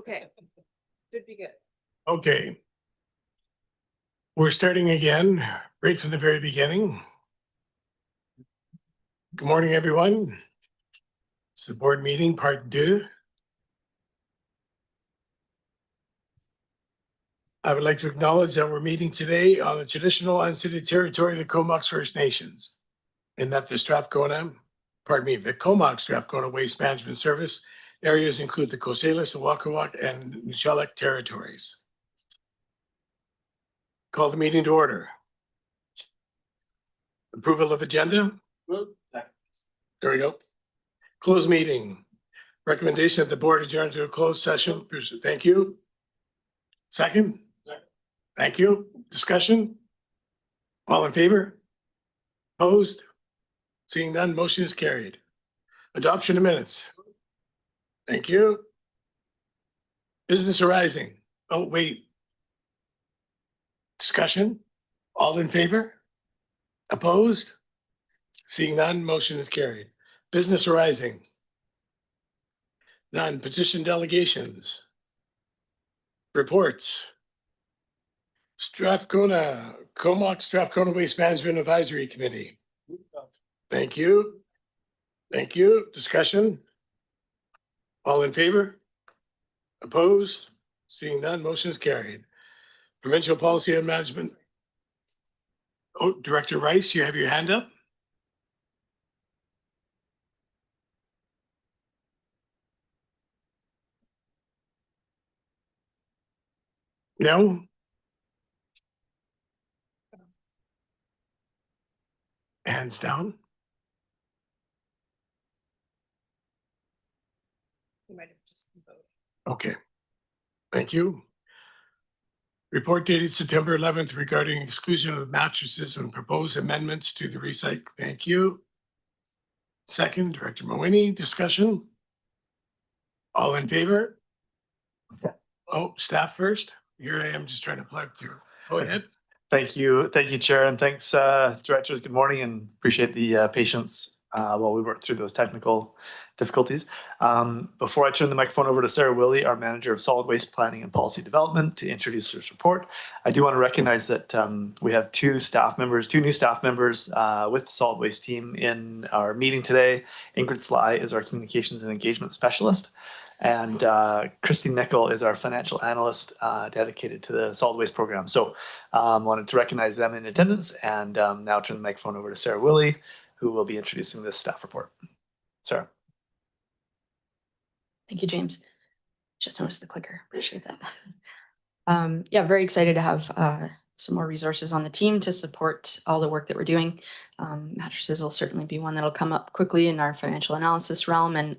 Okay, should be good. Okay. We're starting again, right from the very beginning. Good morning, everyone. It's the board meeting, part 2. I would like to acknowledge that we're meeting today on the traditional unceded territory of the Comox First Nations, and that the Comox Strathcona Waste Management Service areas include the Coachella, Wakawak, and Nushalak territories. Call the meeting to order. Approval of agenda? There we go. Closed meeting. Recommendation that the board adjourn to a closed session. Thank you. Second? Thank you. Discussion? All in favor? Opposed? Seeing none, motion is carried. Adoption of minutes. Thank you. Business arising. Oh, wait. Discussion? All in favor? Opposed? Seeing none, motion is carried. Business arising. None. Petition delegations. Reports. Strathcona, Comox Strathcona Waste Management Advisory Committee. Thank you. Thank you. Discussion? All in favor? Opposed? Seeing none, motion is carried. Provincial Policy and Management. Oh, Director Rice, you have your hand up? No? Hands down? You might have just voted. Okay. Thank you. Report dated September 11th regarding exclusion of mattresses and proposed amendments to the recycle. Thank you. Second, Director Mawini, discussion? All in favor? Oh, staff first. Here I am just trying to plug through. Go ahead. Thank you, Chair, and thanks, Directors. Good morning, and appreciate the patience while we work through those technical difficulties. Before I turn the microphone over to Sarah Willey, our Manager of Solid Waste Planning and Policy Development, to introduce this report, I do want to recognize that we have two new staff members with the Solid Waste team in our meeting today. Ingrid Sly is our Communications and Engagement Specialist, and Christine Nickel is our Financial Analyst dedicated to the Solid Waste Program. So wanted to recognize them in attendance, and now turn the microphone over to Sarah Willey, who will be introducing this staff report. Sarah. Thank you, James. Just noticed the clicker. Appreciate that. Yeah, very excited to have some more resources on the team to support all the work that we're doing. Mattresses will certainly be one that'll come up quickly in our financial analysis realm, and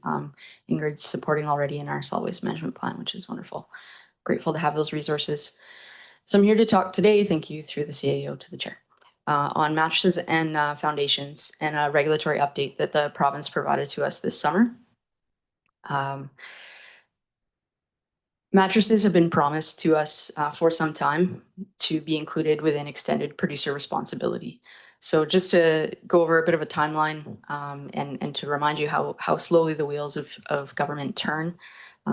Ingrid's supporting already in our solid waste management plan, which is wonderful. Grateful to have those resources. So I'm here to talk today, thank you through the CAO to the chair, on mattresses and foundations, and a regulatory update that the province provided to us this summer. Mattresses have been promised to us for some time to be included within extended producer responsibility. So just to go over a bit of a timeline and to remind you how slowly the wheels of government turn,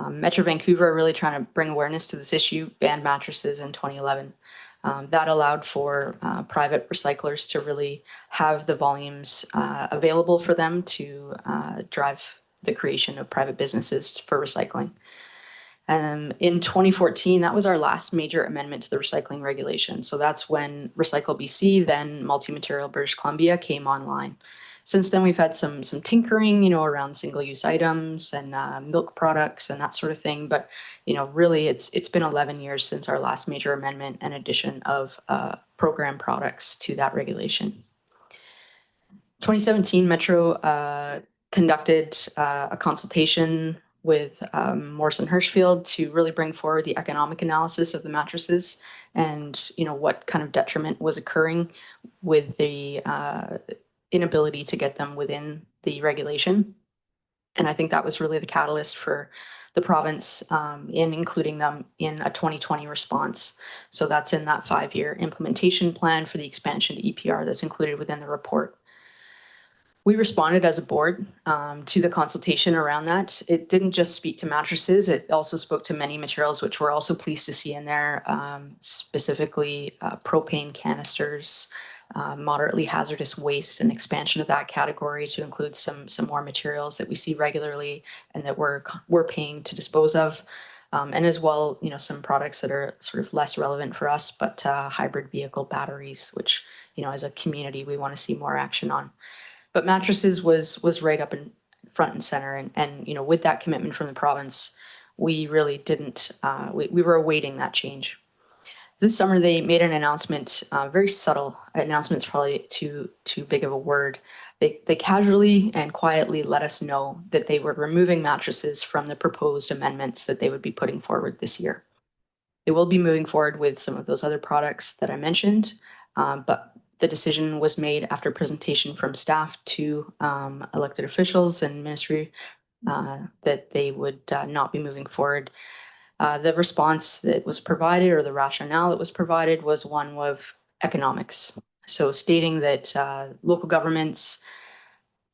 Metro Vancouver are really trying to bring awareness to this issue, banned mattresses in 2011. That allowed for private recyclers to really have the volumes available for them to drive the creation of private businesses for recycling. In 2014, that was our last major amendment to the recycling regulation. So that's when Recycle BC, then Multi-Material British Columbia, came online. Since then, we've had some tinkering, around single-use items and milk products and that sort of thing. But, really, it's been 11 years since our last major amendment and addition of program products to that regulation. 2017, Metro conducted a consultation with Morrison Hirschfield to really bring forward the economic analysis of the mattresses and, what kind of detriment was occurring with the inability to get them within the regulation. And I think that was really the catalyst for the province in including them in a 2020 response. So that's in that 5-year implementation plan for the expansion to EPR that's included within the report. We responded as a board to the consultation around that. It didn't just speak to mattresses, it also spoke to many materials, which we're also pleased to see in there, specifically propane canisters, moderately hazardous waste, and expansion of that category to include some more materials that we see regularly and that we're paying to dispose of. And as well, some products that are sort of less relevant for us, but hybrid vehicle batteries, which, as a community, we want to see more action on. But mattresses was right up in front and center. And with that commitment from the province, we really didn't, we were awaiting that change. This summer, they made an announcement, very subtle. Announcement's probably too big of a word. They casually and quietly let us know that they were removing mattresses from the proposed amendments that they would be putting forward this year. They will be moving forward with some of those other products that I mentioned, but the decision was made after presentation from staff to elected officials and ministry that they would not be moving forward. The response that was provided, or the rationale that was provided, was one of economics. So stating that local governments,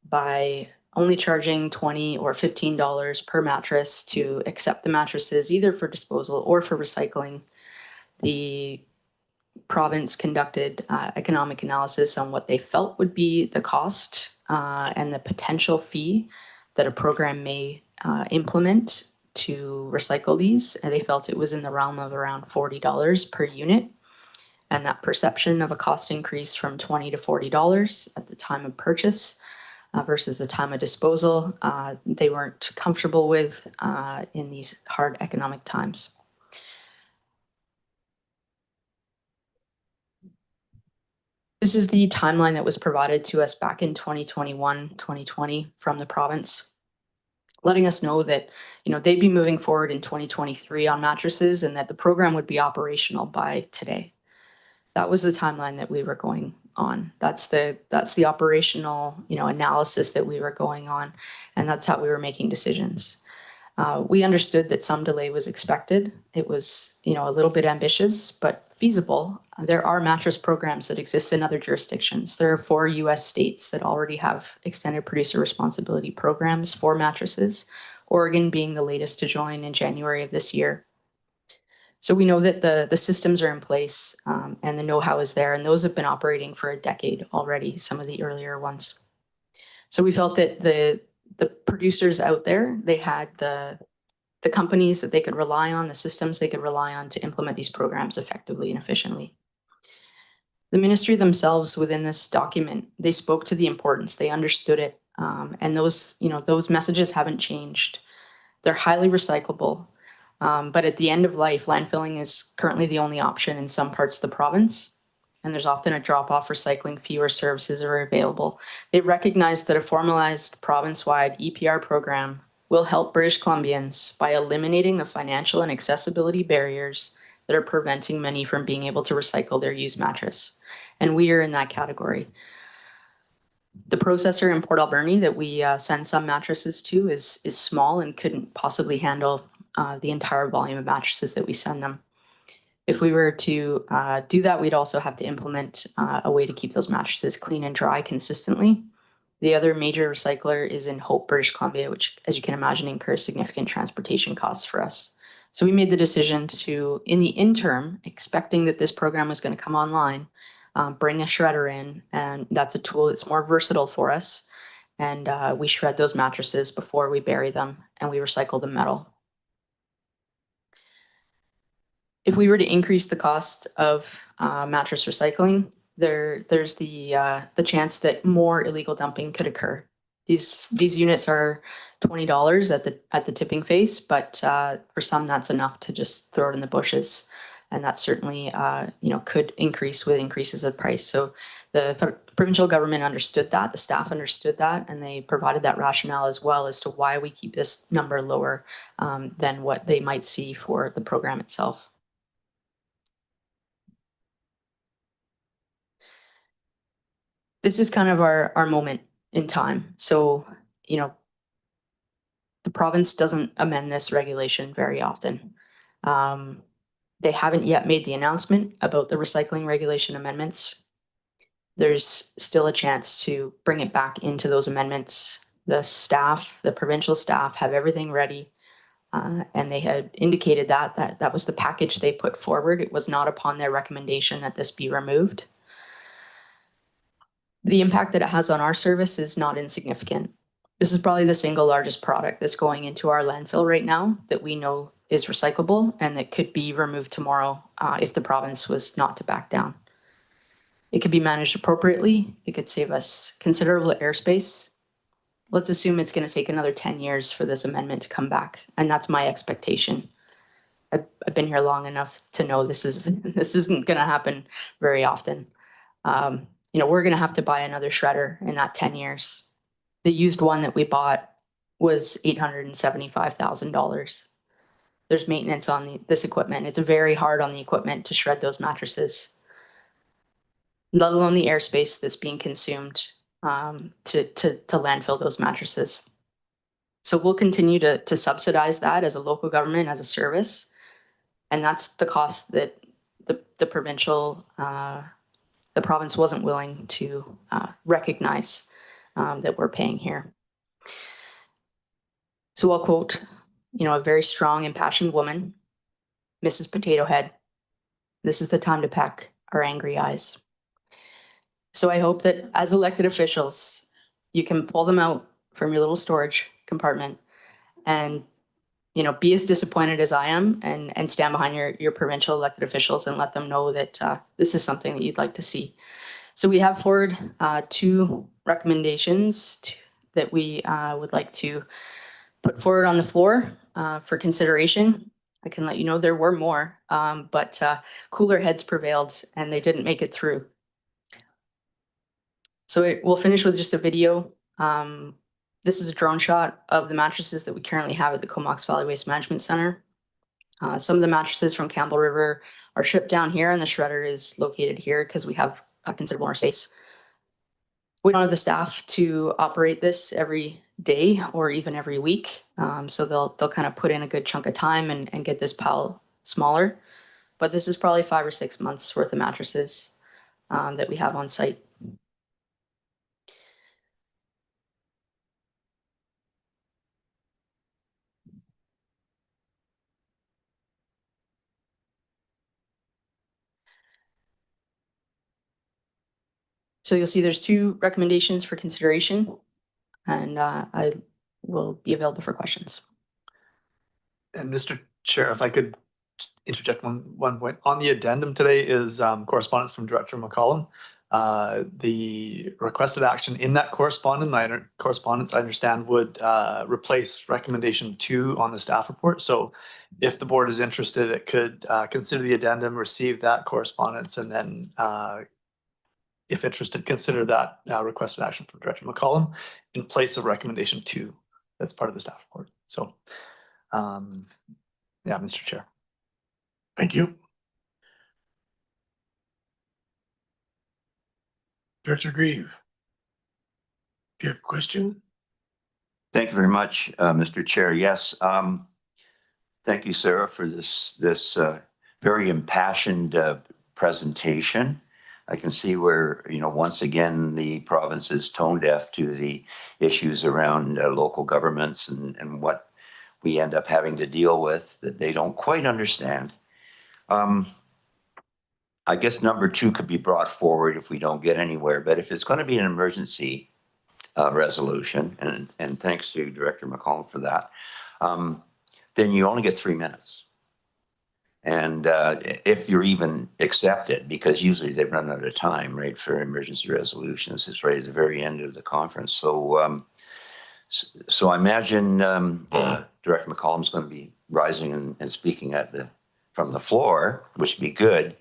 by only charging $20 or $15 per mattress to accept the mattresses, either for disposal or for recycling, the province conducted economic analysis on what they felt would be the cost and the potential fee that a program may implement to recycle these. And they felt it was in the realm of around $40 per unit. And that perception of a cost increase from $20 to $40 at the time of purchase versus the time of disposal, they weren't comfortable with in these hard economic times. This is the timeline that was provided to us back in 2021, 2020 from the province, letting us know that, they'd be moving forward in 2023 on mattresses and that the program would be operational by today. That was the timeline that we were going on. That's the operational, analysis that we were going on, and that's how we were making decisions. We understood that some delay was expected. It was, a little bit ambitious, but feasible. There are mattress programs that exist in other jurisdictions. There are 4 US states that already have extended producer responsibility programs for mattresses, Oregon being the latest to join in January of this year. So we know that the systems are in place and the know-how is there, and those have been operating for a decade already, some of the earlier ones. So we felt that the producers out there, they had the companies that they could rely on, the systems they could rely on to implement these programs effectively and efficiently. The ministry themselves within this document, they spoke to the importance, they understood it, and those messages haven't changed. They're highly recyclable, but at the end of life, landfilling is currently the only option in some parts of the province, and there's often a drop-off recycling fee where services are available. They recognize that a formalized province-wide EPR program will help British Columbians by eliminating the financial and accessibility barriers that are preventing many from being able to recycle their used mattress. And we are in that category. The processor in Port Alberni that we send some mattresses to is small and couldn't possibly handle the entire volume of mattresses that we send them. If we were to do that, we'd also have to implement a way to keep those mattresses clean and dry consistently. The other major recycler is in Hope, British Columbia, which, as you can imagine, incurs significant transportation costs for us. So we made the decision to, in the interim, expecting that this program was going to come online, bring a shredder in, and that's a tool that's more versatile for us. And we shred those mattresses before we bury them, and we recycle the metal. If we were to increase the cost of mattress recycling, there's the chance that more illegal dumping could occur. These units are $20 at the tipping face, but for some that's enough to just throw it in the bushes, and that certainly could increase with increases of price. So the provincial government understood that, the staff understood that, and they provided that rationale as well as to why we keep this number lower than what they might see for the program itself. This is kind of our moment in time. So, the province doesn't amend this regulation very often. They haven't yet made the announcement about the recycling regulation amendments. there's still a chance to bring it back into those amendments. The staff, the provincial staff have everything ready. And they had indicated that was the package they put forward. It was not upon their recommendation that this be removed. The impact that it has on our service is not insignificant. This is probably the single largest product that's going into our landfill right now that we know is recyclable and that could be removed tomorrow if the province was not to back down. It could be managed appropriately. It could save us considerable airspace. Let's assume it's going to take another 10 years for this amendment to come back, and that's my expectation. I've been here long enough to know this isn't going to happen very often. We're going to have to buy another shredder in that 10 years. The used one that we bought was $875,000. There's maintenance on this equipment. It's very hard on the equipment to shred those mattresses, let alone the airspace that's being consumed to landfill those mattresses. So we'll continue to subsidize that as a local government, as a service. And that's the cost that the province wasn't willing to recognize that we're paying here. So I'll quote, a very strong, impassioned woman, Mrs. Potato Head. This is the time to pack our angry eyes. So I hope that as elected officials, you can pull them out from your little storage compartment and, be as disappointed as I am and stand behind your provincial elected officials and let them know that this is something that you'd like to see. So we have forward 2 recommendations that we would like to put forward on the floor for consideration. I can let you know there were more, but cooler heads prevailed and they didn't make it through. So we'll finish with just a video. This is a drone shot of the mattresses that we currently have at the Comox Valley Waste Management Center. Some of the mattresses from Campbell River are shipped down here and the shredder is located here because we have a considerable more space. We don't have the staff to operate this every day or even every week. So they'll kind of put in a good chunk of time and get this pile smaller. But this is probably 5 or 6 months worth of mattresses that we have on site. So you'll see there's 2 recommendations for consideration, and I will be available for questions. And Mr. Chair, if I could interject one point. On the addendum today is correspondence from Director McCollum. The requested action in that correspondence, I understand, would replace recommendation 2 on the staff report. So if the board is interested, it could consider the addendum, receive that correspondence, and then if interested, consider that requested action from Director McCollum in place of recommendation 2 that's part of the staff report. So, yeah, Mr. Chair. Thank you. Director Grieve, do you have a question? Thank you very much, Mr. Chair. Yes. Thank you, Sarah, for this very impassioned presentation. I can see where, once again, the province is tone deaf to the issues around local governments and what we end up having to deal with that they don't quite understand. I guess number 2 could be brought forward if we don't get anywhere, but if it's going to be an emergency resolution, and thanks to Director McCollum for that, then you only get 3 minutes. And if you're even accepted, because usually they run out of time, right, for emergency resolutions, it's right at the very end of the conference. So I imagine Director McCollum's going to be rising and speaking from the floor, which would be good.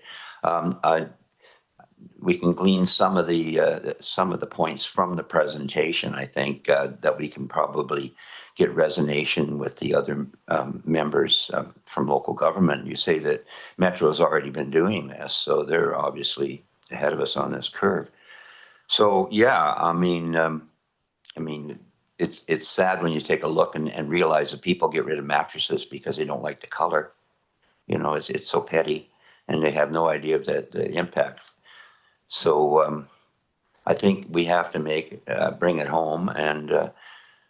We can glean some of the points from the presentation. I think that we can probably get resonation with the other members from local government. You say that Metro's already been doing this, so they're obviously ahead of us on this curve. So yeah, I mean, it's sad when you take a look and realize that people get rid of mattresses because they don't like the color. It's so petty, and they have no idea of the impact. So I think we have to bring it home, and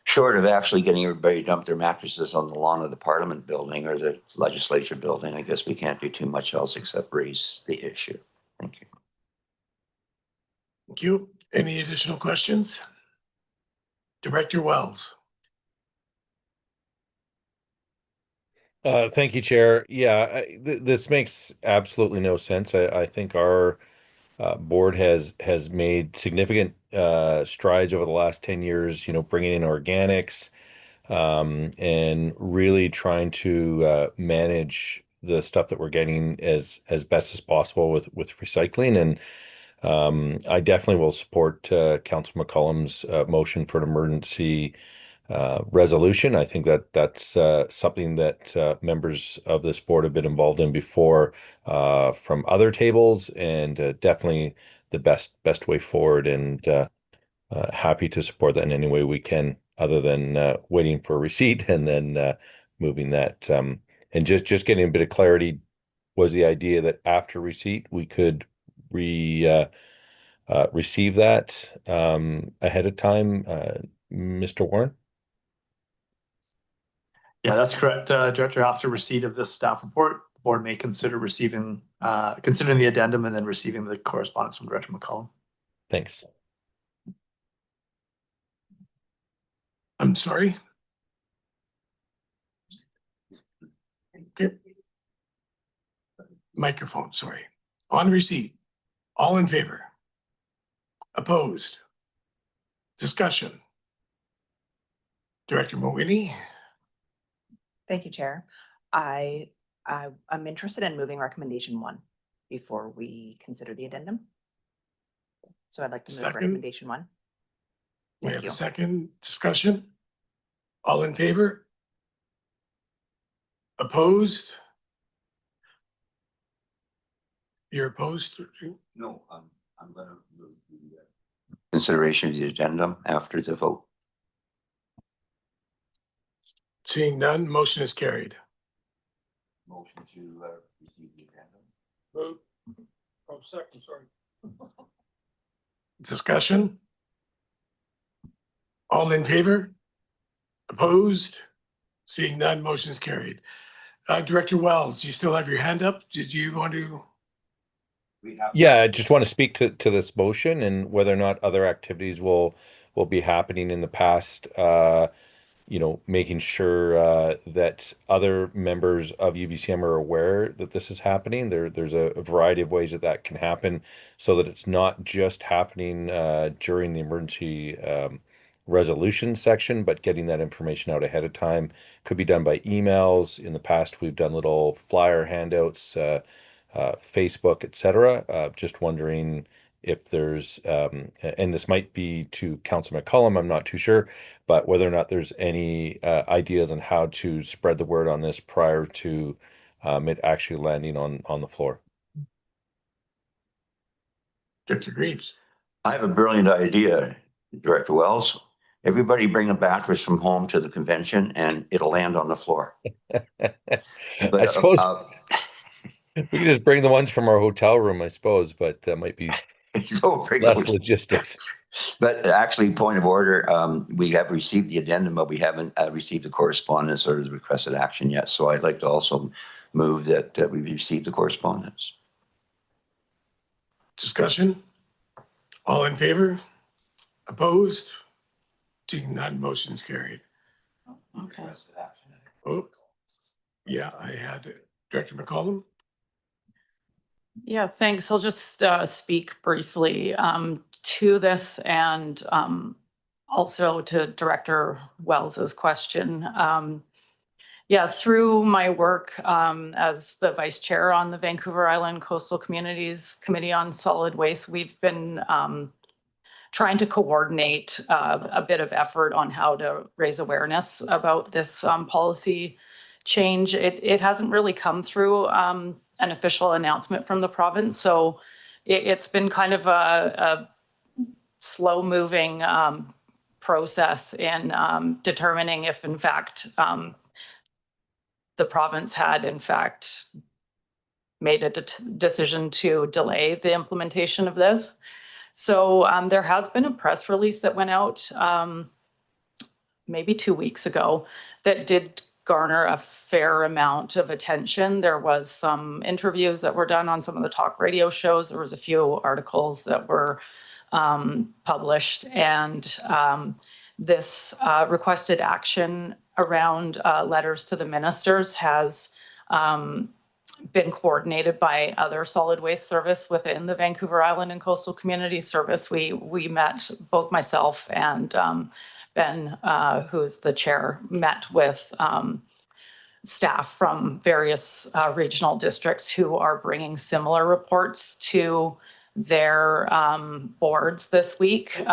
short of actually getting everybody to dump their mattresses on the lawn of the Parliament building or the legislature building, I guess we can't do too much else except raise the issue. Thank you. Thank you. Any additional questions? Director Wells. Thank you, Chair. Yeah, this makes absolutely no sense. I think our board has made significant strides over the last 10 years, bringing in organics, and really trying to manage the stuff that we're getting as best as possible with recycling. And I definitely will support Council McCollum's motion for an emergency resolution. I think that's something that members of this board have been involved in before from other tables, and definitely the best way forward. And happy to support that in any way we can, other than waiting for a receipt and then moving that. And just getting a bit of clarity, was the idea that after receipt we could receive that ahead of time, Mr. Warren? Yeah, that's correct, Director. After receipt of this staff report, the board may consider considering the addendum and then receiving the correspondence from Director McCollum. Thanks. I'm sorry. Okay. Microphone, sorry. On receipt, all in favor? Opposed? Discussion. Director Mowini. Thank you, Chair. I'm interested in moving recommendation 1 before we consider the addendum. So I'd like to move Second. recommendation 1. We Thank have you. a second discussion. All in favor? Opposed? You're opposed? No, I'm going to move the consideration of the addendum after the vote. Seeing none, motion is carried. Motion to receive the addendum. Vote. Oh, second, sorry. Discussion? All in favor? Opposed? Seeing none, motion is carried. Director Wells, you still have your hand up? Did you want to? Yeah, I just want to speak to this motion and whether or not other activities will be happening in the past, making sure that other members of UBCM are aware that this is happening. There's a variety of ways that can happen, so that it's not just happening during the emergency resolution section, but getting that information out ahead of time. Could be done by emails. In the past, we've done little flyer handouts, Facebook, etc. Just wondering if there's, and this might be to Councilor McCollum, I'm not too sure, but whether or not there's any ideas on how to spread the word on this prior to it actually landing on the floor. Director Greaves. I have a brilliant idea, Director Wells. Everybody bring a mattress from home to the convention and it'll land on the floor. I suppose we could just bring the ones from our hotel room, I suppose, but that might be less logistics. But actually, point of order, we have received the addendum, but we haven't received the correspondence or the requested action yet. So I'd like to also move that we receive the correspondence. Discussion? All in favor? Opposed? Seeing none, motion is carried. Okay. Oh, yeah, I had it. Director McCollum. Yeah, thanks. I'll just speak briefly to this and also to Director Wells's question. Yeah, through my work as the Vice Chair on the Vancouver Island Coastal Communities Committee on Solid Waste, we've been trying to coordinate a bit of effort on how to raise awareness about this policy change. It hasn't really come through an official announcement from the province, so it's been kind of a slow moving process in determining if in fact the province had in fact made a decision to delay the implementation of this. So there has been a press release that went out maybe 2 weeks ago that did garner a fair amount of attention. There was some interviews that were done on some of the talk radio shows. There was a few articles that were published, and this requested action around letters to the ministers has been coordinated by other solid waste service within the Vancouver Island and Coastal Community Service. We met, both myself and Ben, who's the chair, met with staff from various regional districts who are bringing similar reports to their boards this week.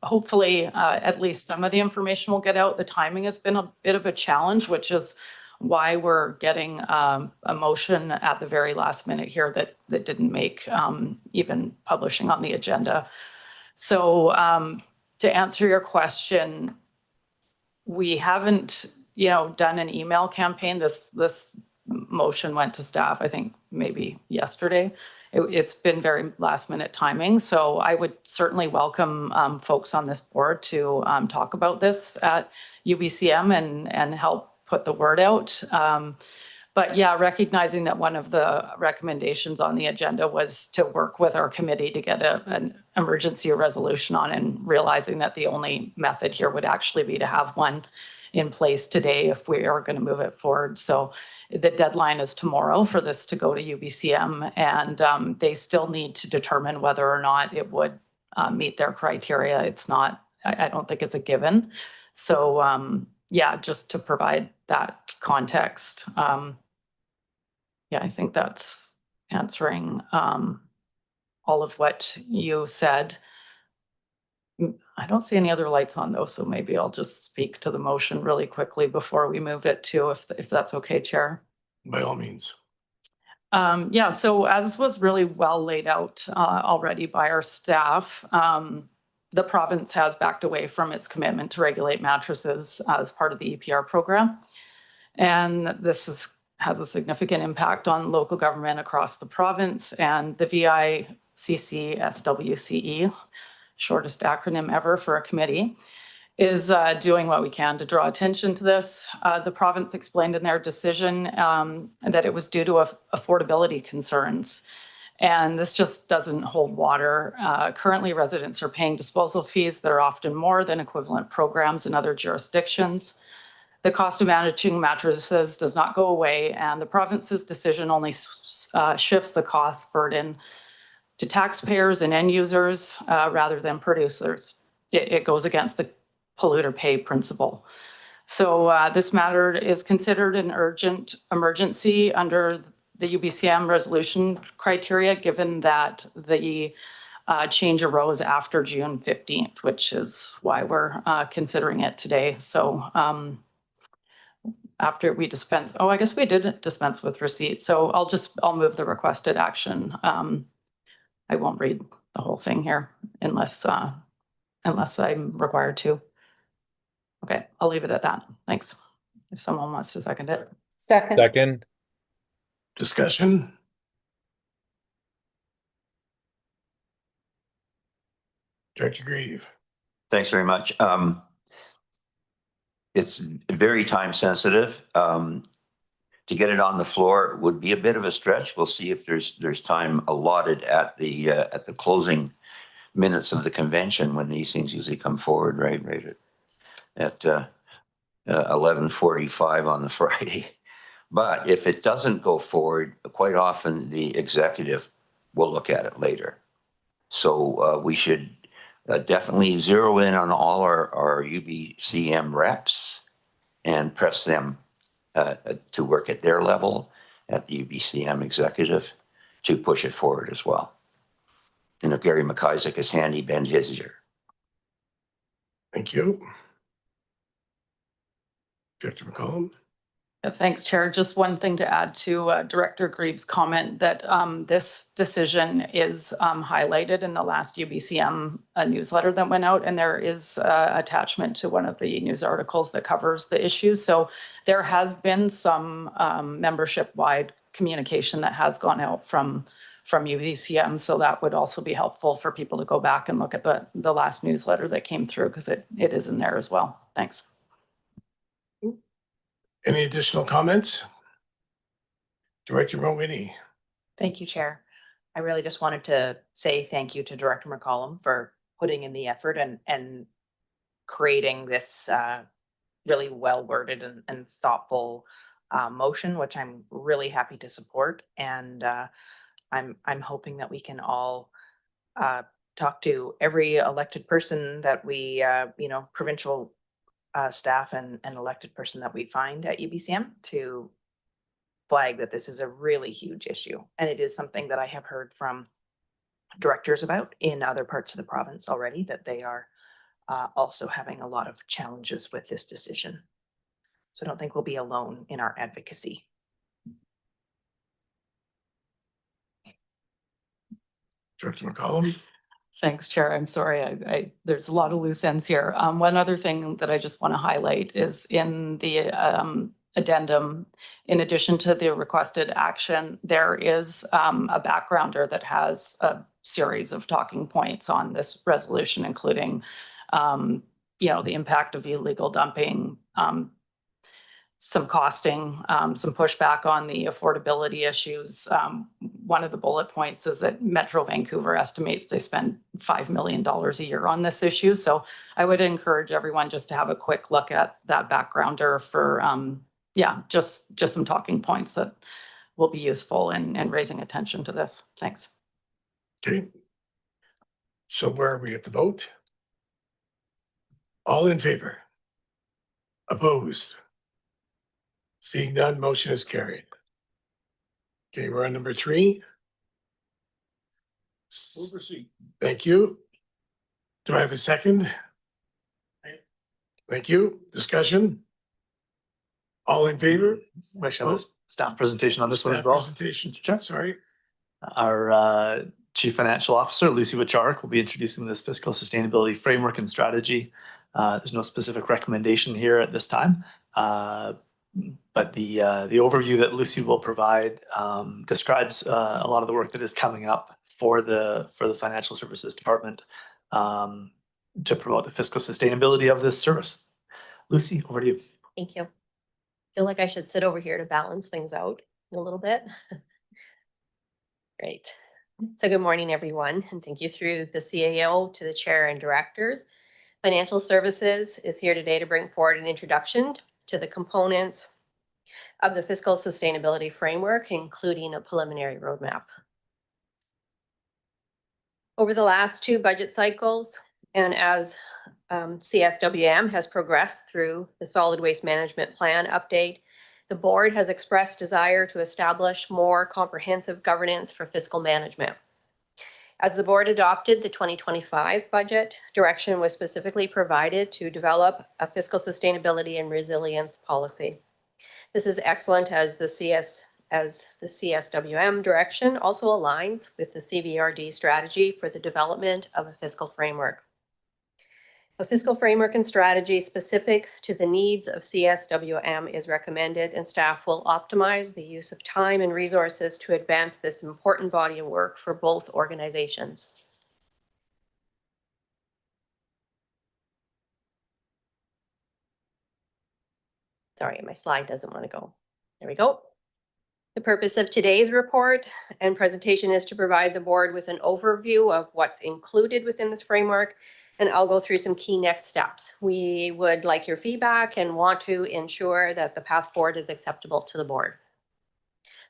Hopefully, at least some of the information will get out. The timing has been a bit of a challenge, which is why we're getting a motion at the very last minute here that didn't make even publishing on the agenda. So to answer your question, we haven't, done an email campaign. This motion went to staff, I think maybe yesterday. It's been very last minute timing. So I would certainly welcome folks on this board to talk about this at UBCM and help put the word out. But yeah, recognizing that one of the recommendations on the agenda was to work with our committee to get an emergency resolution on, and realizing that the only method here would actually be to have one in place today if we are going to move it forward. So the deadline is tomorrow for this to go to UBCM, and they still need to determine whether or not it would meet their criteria. It's not, I don't think it's a given. So yeah, just to provide that context. Yeah, I think that's answering all of what you said. I don't see any other lights on though, so maybe I'll just speak to the motion really quickly before we move it to, if that's okay, Chair. By all means. Yeah, so as was really well laid out already by our staff, the province has backed away from its commitment to regulate mattresses as part of the EPR program. And this has a significant impact on local government across the province, and the VICC SWCE, shortest acronym ever for a committee, is doing what we can to draw attention to this. The province explained in their decision that it was due to affordability concerns. And this just doesn't hold water. Currently, residents are paying disposal fees that are often more than equivalent programs in other jurisdictions. The cost of managing mattresses does not go away, and the province's decision only shifts the cost burden to taxpayers and end users rather than producers. It goes against the polluter pay principle. So this matter is considered an urgent emergency under the UBCM resolution criteria, given that the change arose after June 15th, which is why we're considering it today. So after we dispense, I guess we did dispense with receipt. So I'll move the requested action. I won't read the whole thing here unless I'm required to. Okay, I'll leave it at that. Thanks. If someone wants to second it. Second. Discussion? Director Grieve. Thanks very much. It's very time sensitive. To get it on the floor would be a bit of a stretch. We'll see if there's time allotted at the closing minutes of the convention, when these things usually come forward, right at 11:45 on the Friday. But if it doesn't go forward, quite often the executive will look at it later. So we should definitely zero in on all our UBCM reps and press them to work at their level at the UBCM executive to push it forward as well. And if Gary McIsaac is handy, bend his ear. Thank you. Director McCollum. Thanks, Chair. Just one thing to add to Director Grieve's comment that this decision is highlighted in the last UBCM newsletter that went out, and there is attachment to one of the news articles that covers the issue. So there has been some membership-wide communication that has gone out from from UBCM. So that would also be helpful for people to go back and look at the last newsletter that came through, because it is in there as well. Thanks. Any additional comments? Director Mulwini. Thank you, Chair. I really just wanted to say thank you to Director McCollum for putting in the effort and creating this really well worded and thoughtful motion, which I'm really happy to support. And I'm hoping that we can all talk to every elected person that we, provincial staff and elected person that we find at UBCM to flag that this is a really huge issue. And it is something that I have heard from directors about in other parts of the province already, that they are also having a lot of challenges with this decision. So I don't think we'll be alone in our advocacy. Director McCollum. Thanks, Chair. I'm sorry. There's a lot of loose ends here. One other thing that I just want to highlight is in the addendum, in addition to the requested action, there is a backgrounder that has a series of talking points on this resolution, including, the impact of illegal dumping, some costing, some pushback on the affordability issues. One of the bullet points is that Metro Vancouver estimates they spend $5 million a year on this issue. So I would encourage everyone just to have a quick look at that backgrounder for, just some talking points that will be useful in raising attention to this. Thanks. Okay. So where are we at the vote? All in favor? Opposed? Seeing none, motion is carried. Okay, we're on number 3. Thank you. Do I have a second? Thank you. Discussion? All in favor? I should have a staff presentation on this one as Staff well. presentation. Sure. Sorry. Our Chief Financial Officer, Lucy Wacharek, will be introducing this fiscal sustainability framework and strategy. There's no specific recommendation here at this time, but the overview that Lucy will provide describes a lot of the work that is coming up for the Financial Services Department to promote the fiscal sustainability of this service. Lucy, over to you. Thank you. Feel like I should sit over here to balance things out a little bit. Great. So good morning, everyone, and thank you through the CAO to the chair and directors. Financial Services is here today to bring forward an introduction to the components of the fiscal sustainability framework, including a preliminary roadmap. Over the last 2 budget cycles, and as CSWM has progressed through the Solid Waste Management Plan update, the board has expressed desire to establish more comprehensive governance for fiscal management. As the board adopted the 2025 budget, direction was specifically provided to develop a fiscal sustainability and resilience policy. This is excellent as the CSWM direction also aligns with the CVRD strategy for the development of a fiscal framework. A fiscal framework and strategy specific to the needs of CSWM is recommended, and staff will optimize the use of time and resources to advance this important body of work for both organizations. Sorry, my slide doesn't want to go. There we go. The purpose of today's report and presentation is to provide the board with an overview of what's included within this framework, and I'll go through some key next steps. We would like your feedback and want to ensure that the path forward is acceptable to the board.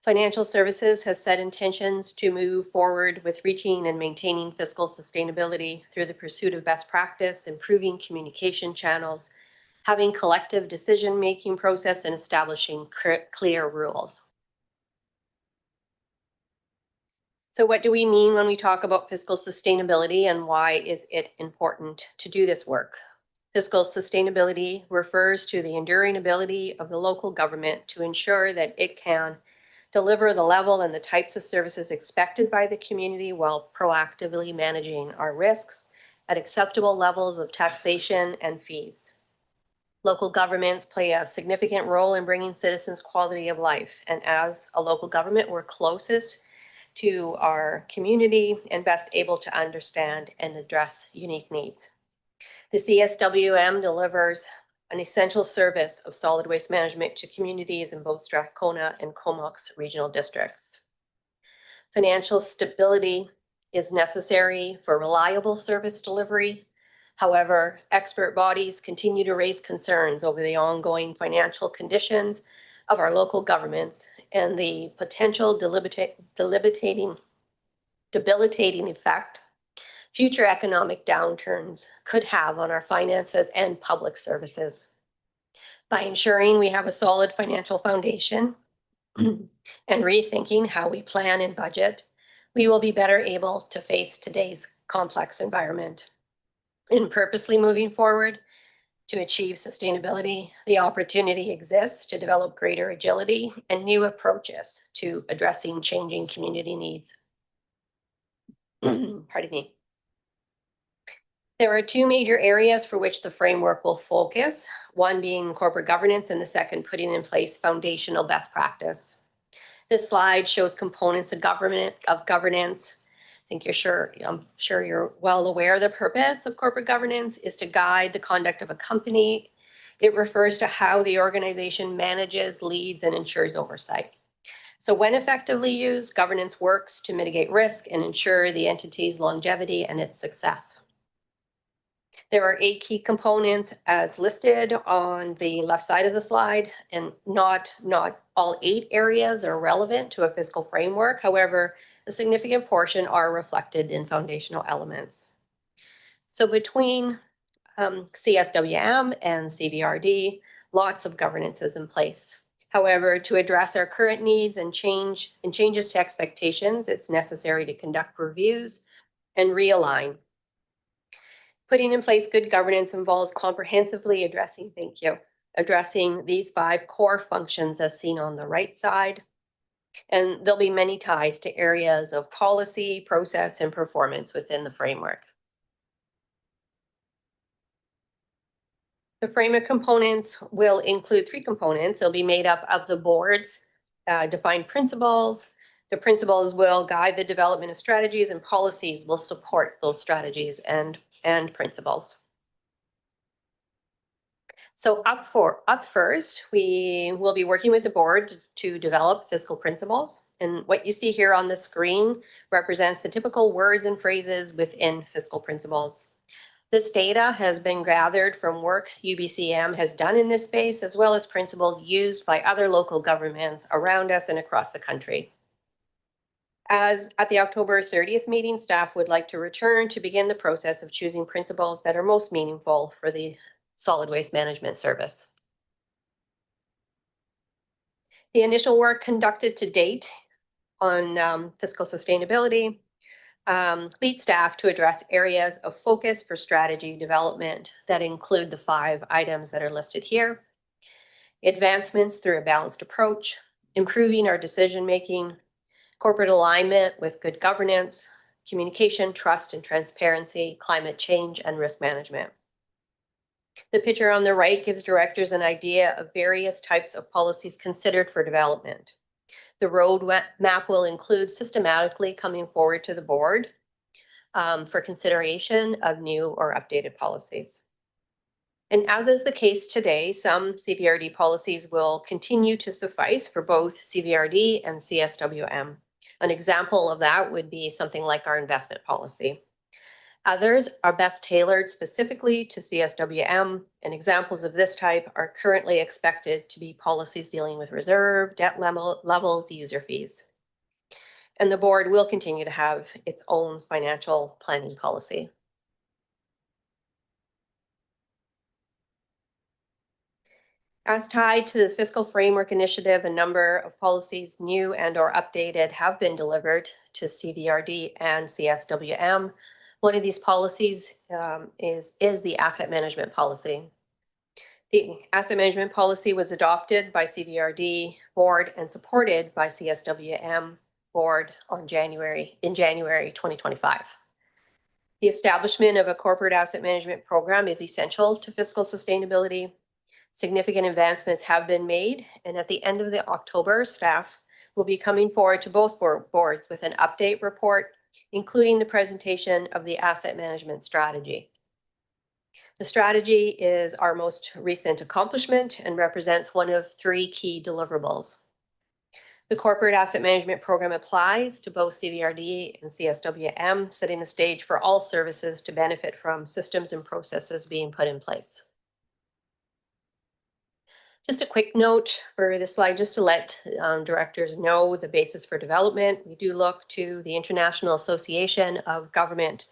Financial Services has set intentions to move forward with reaching and maintaining fiscal sustainability through the pursuit of best practice, improving communication channels, having collective decision-making process, and establishing clear rules. So what do we mean when we talk about fiscal sustainability, and why is it important to do this work? Fiscal sustainability refers to the enduring ability of the local government to ensure that it can deliver the level and the types of services expected by the community while proactively managing our risks at acceptable levels of taxation and fees. Local governments play a significant role in bringing citizens quality of life, and as a local government, we're closest to our community and best able to understand and address unique needs. The CSWM delivers an essential service of solid waste management to communities in both Strathcona and Comox regional districts. Financial stability is necessary for reliable service delivery. However, expert bodies continue to raise concerns over the ongoing financial conditions of our local governments and the potential debilitating effect future economic downturns could have on our finances and public services. By ensuring we have a solid financial foundation and rethinking how we plan and budget, we will be better able to face today's complex environment. In purposely moving forward to achieve sustainability, the opportunity exists to develop greater agility and new approaches to addressing changing community needs. Pardon me. There are two major areas for which the framework will focus, one being corporate governance and the second putting in place foundational best practice. This slide shows components of governance. I'm sure you're well aware the purpose of corporate governance is to guide the conduct of a company. It refers to how the organization manages, leads, and ensures oversight. So when effectively used, governance works to mitigate risk and ensure the entity's longevity and its success. There are 8 key components as listed on the left side of the slide, and not all 8 areas are relevant to a fiscal framework. However, a significant portion are reflected in foundational elements. So between CSWM and CVRD, lots of governance is in place. However, to address our current needs and changes to expectations, it's necessary to conduct reviews and realign. Putting in place good governance involves comprehensively addressing these 5 core functions as seen on the right side. And there'll be many ties to areas of policy, process, and performance within the framework. The framework components will include 3 components. They'll be made up of the board's defined principles. The principles will guide the development of strategies, and policies will support those strategies and principles. So up first, we will be working with the board to develop fiscal principles. And what you see here on the screen represents the typical words and phrases within fiscal principles. This data has been gathered from work UBCM has done in this space, as well as principles used by other local governments around us and across the country. As at the October 30th meeting, staff would like to return to begin the process of choosing principles that are most meaningful for the solid waste management service. The initial work conducted to date on fiscal sustainability leads staff to address areas of focus for strategy development that include the 5 items that are listed here. Advancements through a balanced approach, improving our decision-making, corporate alignment with good governance, communication, trust and transparency, climate change, and risk management. The picture on the right gives directors an idea of various types of policies considered for development. The roadmap will include systematically coming forward to the board for consideration of new or updated policies. And as is the case today, some CVRD policies will continue to suffice for both CVRD and CSWM. An example of that would be something like our investment policy. Others are best tailored specifically to CSWM, and examples of this type are currently expected to be policies dealing with reserve, debt levels, user fees. And the board will continue to have its own financial planning policy. As tied to the fiscal framework initiative, a number of policies, new and or updated, have been delivered to CVRD and CSWM. One of these policies is the asset management policy. The asset management policy was adopted by CVRD board and supported by CSWM board in January 2025. The establishment of a corporate asset management program is essential to fiscal sustainability. Significant advancements have been made, and at the end of October, staff will be coming forward to both boards with an update report, including the presentation of the asset management strategy. The strategy is our most recent accomplishment and represents one of 3 key deliverables. The corporate asset management program applies to both CVRD and CSWM, setting the stage for all services to benefit from systems and processes being put in place. Just a quick note for this slide, just to let directors know the basis for development. We do look to the International Association of Government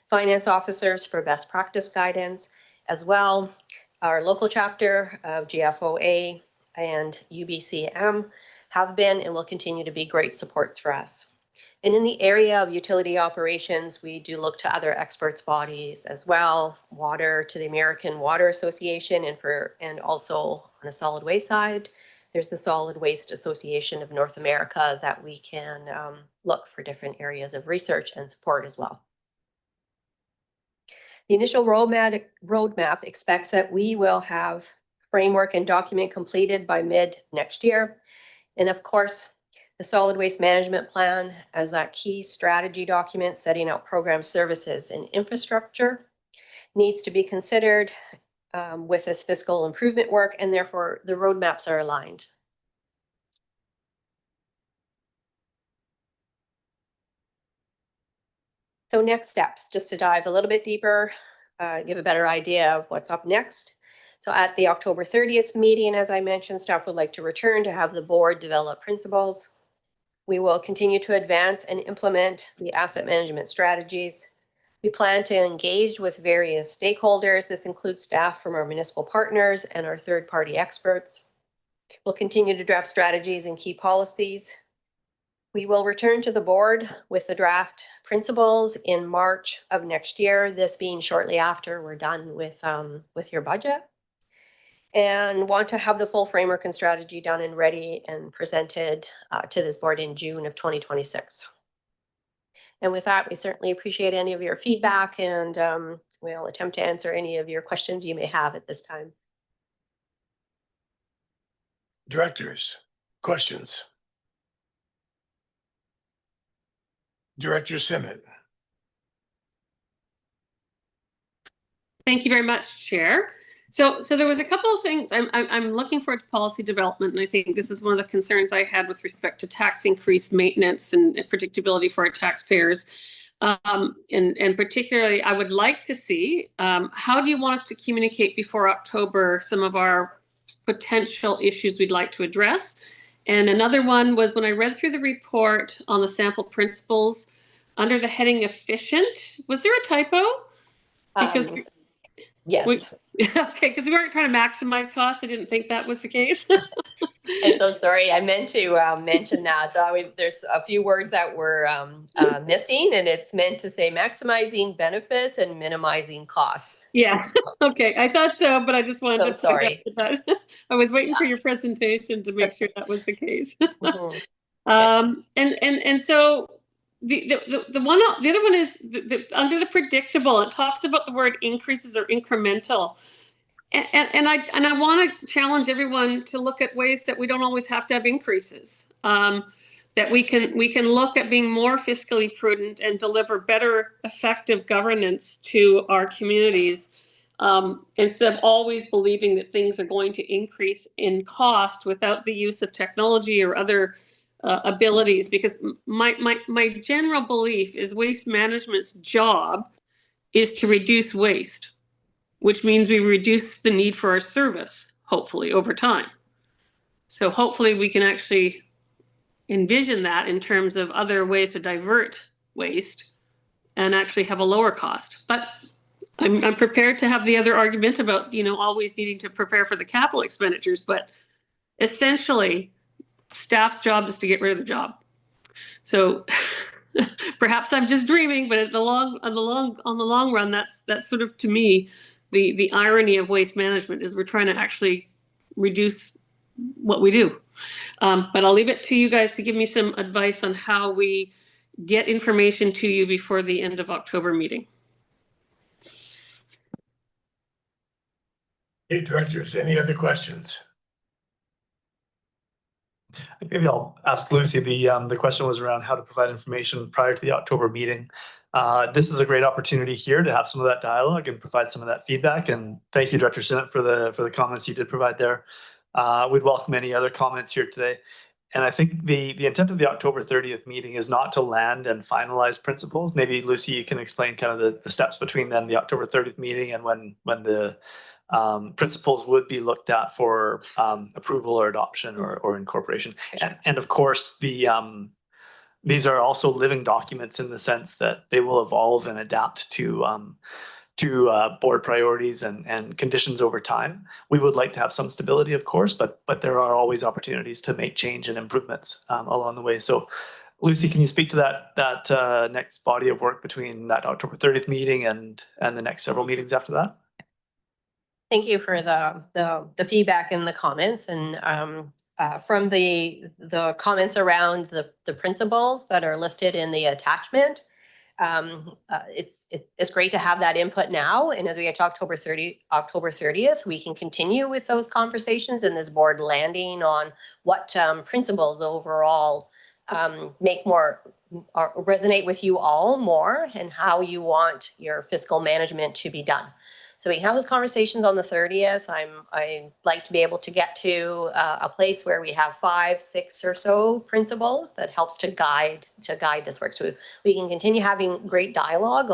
Finance Officers for best practice guidance, as well our local chapter of GFOA and UBCM have been and will continue to be great supports for us. And in the area of utility operations, we do look to other experts bodies as well, water to the American Water Association, and also on a solid waste side, there's the Solid Waste Association of North America that we can look for different areas of research and support as well. The initial roadmap expects that we will have framework and document completed by mid next year. And of course, the solid waste management plan as that key strategy document setting out program services and infrastructure needs to be considered with this fiscal improvement work, and therefore the roadmaps are aligned. So next steps, just to dive a little bit deeper, give a better idea of what's up next. So at the October 30th meeting, as I mentioned, staff would like to return to have the board develop principles. We will continue to advance and implement the asset management strategies. We plan to engage with various stakeholders. This includes staff from our municipal partners and our third-party experts. We'll continue to draft strategies and key policies. We will return to the board with the draft principles in March of next year, this being shortly after we're done with your budget. And want to have the full framework and strategy done and ready and presented to this board in June of 2026. And with that, we certainly appreciate any of your feedback, and we'll attempt to answer any of your questions you may have at this time. Directors, questions? Director Simmet. Thank you very much, Chair. So there was a couple of things. I'm looking forward to policy development, and I think this is one of the concerns I had with respect to tax increase, maintenance, and predictability for our taxpayers. And particularly, I would like to see how do you want us to communicate before October some of our potential issues we'd like to address. And another one was when I read through the report on the sample principles under the heading efficient, was there a typo? Because yes. Okay, because we weren't trying to maximize costs. I didn't think that was the case. I'm so sorry. I meant to mention that. There's a few words that were missing, and it's meant to say maximizing benefits and minimizing costs. Yeah. Okay. I thought so, but I just wanted to sorry. That. I was waiting for your presentation to make sure that was the case. Mm-hmm. And so the other one is under the predictable. It talks about the word increases or incremental. And I want to challenge everyone to look at ways that we don't always have to have increases. That we can look at being more fiscally prudent and deliver better, effective governance to our communities, instead of always believing that things are going to increase in cost without the use of technology or other abilities. Because my general belief is waste management's job is to reduce waste, which means we reduce the need for our service, hopefully, over time. So hopefully we can actually envision that in terms of other ways to divert waste and actually have a lower cost. But I'm prepared to have the other argument about, always needing to prepare for the capital expenditures. But essentially, staff's job is to get rid of the job. So perhaps I'm just dreaming, but on the long run, that's sort of, to me, the irony of waste management is we're trying to actually reduce what we do. But I'll leave it to you guys to give me some advice on how we get information to you before the end of October meeting. Hey, directors, any other questions? Maybe I'll ask Lucy. The question was around how to provide information prior to the October meeting. This is a great opportunity here to have some of that dialogue and provide some of that feedback. And thank you, Director Sinnott, for the comments you did provide there. We'd welcome any other comments here today. And I think the intent of the October 30th meeting is not to land and finalize principles. Maybe Lucy, you can explain kind of the steps between then the October 30th meeting and when the principles would be looked at for approval or adoption or incorporation. And of course, these are also living documents in the sense that they will evolve and adapt to board priorities and conditions over time. We would like to have some stability, of course, but there are always opportunities to make change and improvements along the way. So Lucy, can you speak to that next body of work between that October 30th meeting and the next several meetings after that? Thank you for the feedback and the comments, and from the comments around the principles that are listed in the attachment. It's great to have that input now, and as we get to October 30th, we can continue with those conversations and this board landing on what principles overall make more or resonate with you all more, and how you want your fiscal management to be done. So we have those conversations on the 30th. I'd like to be able to get to a place where we have 5, 6 or so principles that helps to guide this work. So we can continue having great dialogue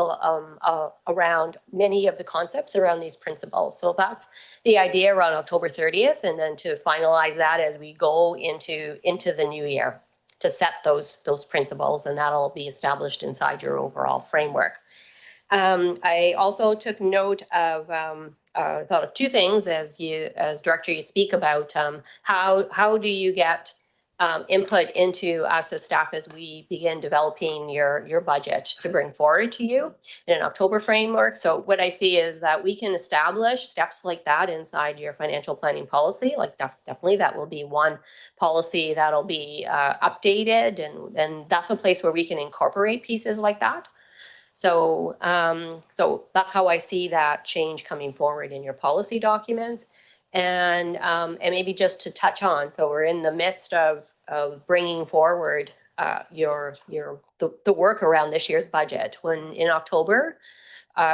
around many of the concepts around these principles. So that's the idea around October 30th, and then to finalize that as we go into the new year to set those principles, and that'll be established inside your overall framework. I also took note of thought of 2 things as director you speak about how do you get input into us as staff as we begin developing your budget to bring forward to you in an October framework. So what I see is that we can establish steps like that inside your financial planning policy. Like definitely that will be one policy that'll be updated, and that's a place where we can incorporate pieces like that. So that's how I see that change coming forward in your policy documents. And maybe just to touch on, so we're in the midst of bringing forward the work around this year's budget. When in October,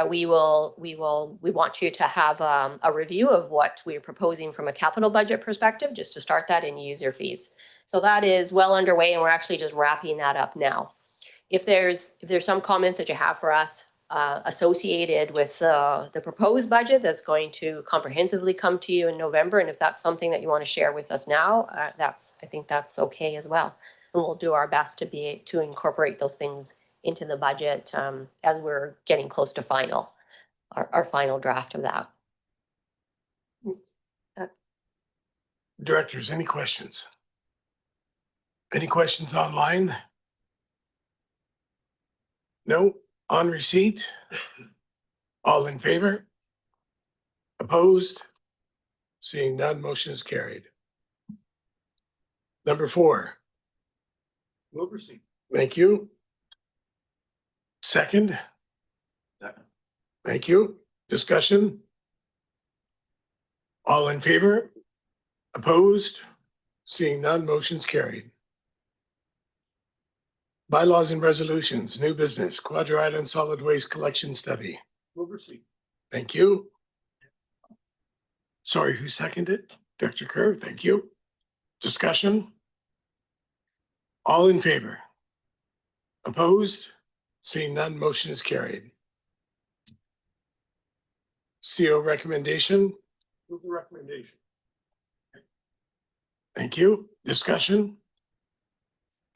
we want you to have a review of what we're proposing from a capital budget perspective, just to start that, in user fees. So that is well underway, and we're actually just wrapping that up now. If there's some comments that you have for us associated with the proposed budget that's going to comprehensively come to you in November, and if that's something that you want to share with us now, I think that's okay as well. And we'll do our best to incorporate those things into the budget as we're getting close to our final draft of that. Directors, any questions? Any questions online? No? On receipt? All in favor? Opposed? Seeing none, motion is carried. Number 4. Move receipt. Thank you. Second? Second. Thank you. Discussion? All in favor? Opposed? Seeing none, motion's carried. Bylaws and resolutions, new business, Quadra Island Solid Waste Collection Study. Move receipt. Thank you. Sorry, who seconded? Director Kerr, thank you. Discussion? All in favor? Opposed? Seeing none, motion is carried. CO recommendation? Move the recommendation. Thank you. Discussion?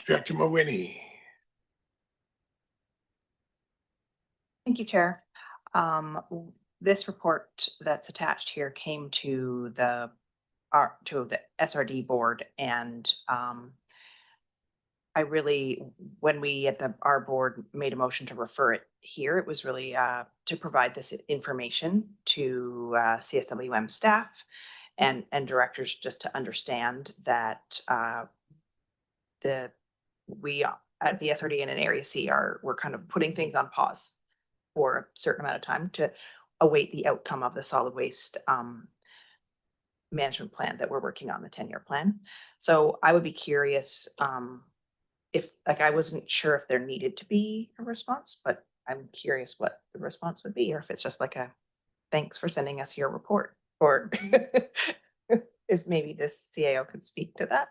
Director Mawhinney. Thank you, Chair. This report that's attached here came to the SRD board, and I really, when we at our board made a motion to refer it here, it was really to provide this information to CSWM staff and directors, just to understand that we at the SRD and in Area C we're kind of putting things on pause for a certain amount of time to await the outcome of the solid waste management plan that we're working on, the 10-year plan. So I would be curious, if, like, I wasn't sure if there needed to be a response, but I'm curious what the response would be, or if it's just like a, thanks for sending us your report, or if maybe this CAO could speak to that.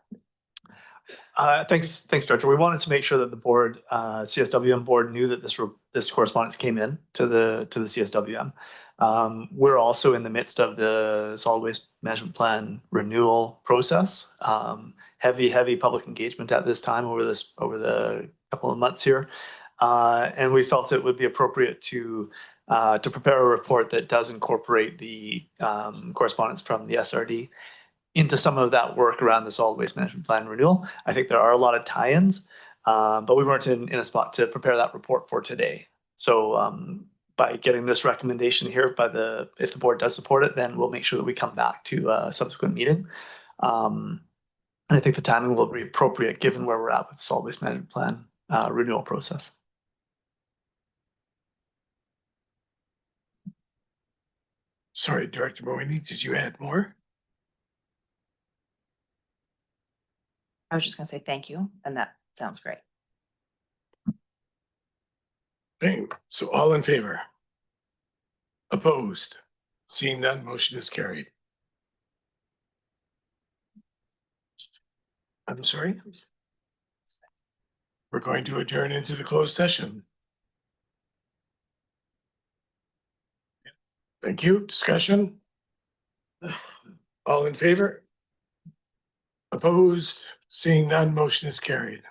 Thanks, Director. We wanted to make sure that the board, CSWM board, knew that this correspondence came in to the CSWM. We're also in the midst of the solid waste management plan renewal process. Heavy public engagement at this time over the couple of months here, and we felt it would be appropriate to prepare a report that does incorporate the correspondence from the SRD into some of that work around the solid waste management plan renewal. I think there are a lot of tie-ins, but we weren't in a spot to prepare that report for today. So by getting this recommendation here, if the board does support it, then we'll make sure that we come back to a subsequent meeting. And I think the timing will be appropriate given where we're at with the solid waste management plan renewal process. Sorry, Director Moini, did you add more? I was just gonna say thank you, and that sounds great. Okay, so all in favor? Opposed? Seeing none, motion is carried. I'm sorry? We're going to adjourn into the closed session. Thank you. Discussion? All in favor? Opposed? Seeing none, motion is carried.